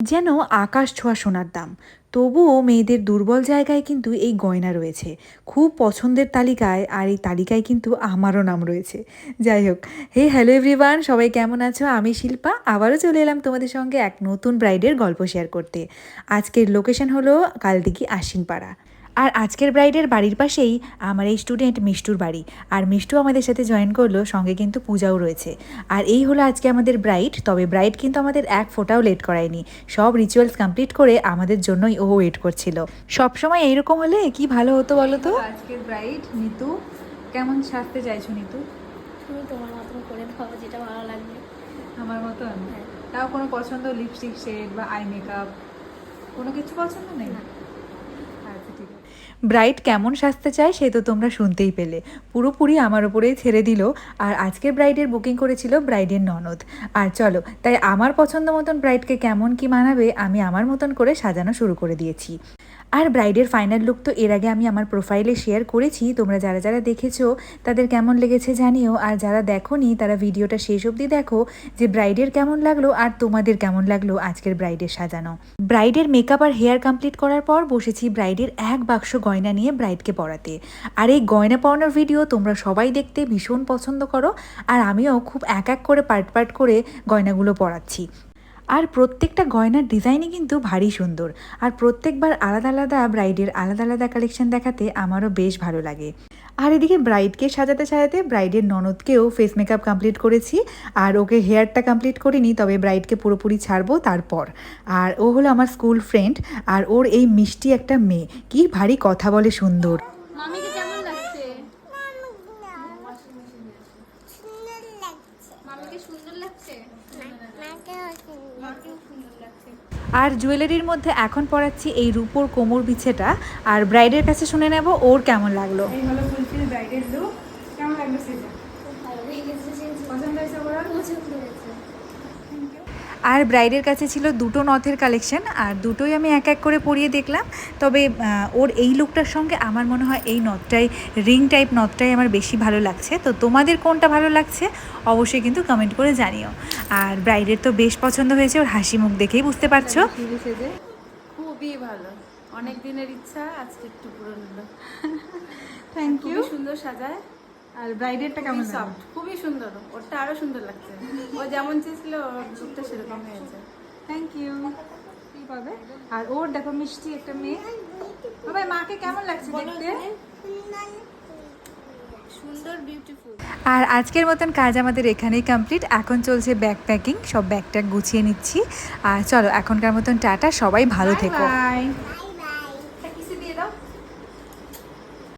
যেন আকাশ ছোঁয়া সোনার দাম। তবুও মেয়েদের দুর্বল জায়গায় কিন্তু এই গয়না রয়েছে, খুব পছন্দের তালিকায়, আর এই তালিকায় কিন্তু আমারও নাম রয়েছে। যাই হোক, হ্যালো এভরিওয়ান, সবাই কেমন আছো? আমি শিল্পা আবারও চলে এলাম তোমাদের সঙ্গে এক নতুন ব্রাইডের গল্প শেয়ার করতে। আজকের লোকেশন হলো কালদিঘি আশ্বিনপাড়া। আর আজকের ব্রাইডের বাড়ির পাশেই আমার এই স্টুডেন্ট মিষ্টুর বাড়ি। আর মিষ্টু আমাদের সাথে জয়েন করলো, সঙ্গে কিন্তু পূজাও রয়েছে। আর এই হলো আজকে আমাদের ব্রাইড। তবে ব্রাইড কিন্তু আমাদের এক ফোঁটাও লেট করায়নি, সব রিচুয়ালস কমপ্লিট করে আমাদের জন্যই ও ওয়েট করছিল। সবসময় এইরকম হলে কি ভালো হতো বলো তো। আজকের ব্রাইড নিতু, কেমন সাজতে চাইছো নিতু? তুমি তোমার মতন করে দাও, যেটা ভালো লাগবে। আমার মতন? হ্যাঁ। তাও কোনো পছন্দ, লিপস্টিক শেড বা আই মেকআপ কোনো কিছু পছন্দ নেই? আচ্ছা ঠিক আছে। ব্রাইড কেমন সাজতে চায় সে তো তোমরা শুনতেই পেলে, পুরোপুরি আমার ওপরেই ছেড়ে দিল। আর আজকের ব্রাইডের বুকিং করেছিল ব্রাইডের ননদ। আর চলো, তাই আমার পছন্দ মতন ব্রাইডকে কেমন কি মানাবে আমি আমার মতন করে সাজানো শুরু করে দিয়েছি। আর ব্রাইডের ফাইনাল লুক তো এর আগে আমি আমার প্রোফাইলে শেয়ার করেছি, তোমরা যারা যারা দেখেছো তাদের কেমন লেগেছে জানিও। আর যারা দেখোনি তারা ভিডিওটা শেষ অবধি দেখো, যে ব্রাইডের কেমন লাগলো আর তোমাদের কেমন লাগলো আজকের ব্রাইডের সাজানো। ব্রাইডের মেকআপ আর হেয়ার কমপ্লিট করার পর বসেছি ব্রাইডের এক বাক্স গয়না নিয়ে ব্রাইডকে পরাতে। আর এই গয়না পরানোর ভিডিও তোমরা সবাই দেখতে ভীষণ পছন্দ করো, আর আমিও খুব এক এক করে পার্ট পার্ট করে গয়নাগুলো পরাচ্ছি। আর প্রত্যেকটা গয়নার ডিজাইনই কিন্তু ভারী সুন্দর। আর প্রত্যেকবার আলাদা আলাদা ব্রাইডের আলাদা আলাদা কালেকশন দেখাতে আমারও বেশ ভালো লাগে। আর এদিকে ব্রাইডকে সাজাতে সাজাতে ব্রাইডের ননদকেও ফেস মেকআপ কমপ্লিট করেছি। আর ওকে হেয়ারটা কমপ্লিট করিনি, তবে ব্রাইডকে পুরোপুরি ছাড়বো তারপর। আর ও হলো আমার স্কুল ফ্রেন্ড, আর ওর এই মিষ্টি একটা মেয়ে, কি ভারী কথা বলে সুন্দর। মামিকে কেমন লাগছে? মামিকে সুন্দর লাগছে। আর জুয়েলারির মধ্যে এখন পরাচ্ছি এই রূপোর কোমর বিছেটা। আর ব্রাইডের কাছে শুনে নেব ওর কেমন লাগলো। এই হলো ফুলফিল ব্রাইডের লুক। কেমন লাগলো সেটা? ভালো লেগেছে, পছন্দ হয়েছে ওরা? পছন্দ হয়েছে। আর ব্রাইডের কাছে ছিল দুটো নথের কালেকশন, আর দুটোই আমি এক এক করে পরিয়ে দেখলাম। তবে ওর এই লুকটার সঙ্গে আমার মনে হয় এই নথটাই, রিং টাইপ নথটাই আমার বেশি ভালো লাগছে। তো তোমাদের কোনটা ভালো লাগছে অবশ্যই কিন্তু কমেন্ট করে জানিও। আর ব্রাইডের তো বেশ পছন্দ হয়েছে, ওর হাসি মুখ দেখেই বুঝতে পারছো। খুবই ভালো, অনেক দিনের ইচ্ছা আজকে একটু পূরণ হলো। Thank you. খুবই সুন্দর সাজায়। আর ব্রাইডেরটা কেমন লাগলো? সফট, খুবই সুন্দর, ওরটা আরো সুন্দর লাগছে। ও যেমন চেয়েছিল ওর লুকটা সেরকম হয়েছে। Thank you. কি পাবে? আর ওর দেখো মিষ্টি একটা মেয়ে। বাবা মাকে কেমন লাগছে দেখতে? সুন্দর, বিউটিফুল। আর আজকের মতন কাজ আমাদের এখানেই কমপ্লিট। এখন চলছে ব্যাগ প্যাকিং, সব ব্যাগ ট্যাগ গুছিয়ে নিচ্ছি। আর চলো এখনকার মতন টাটা, সবাই ভালো থেকো। বাই।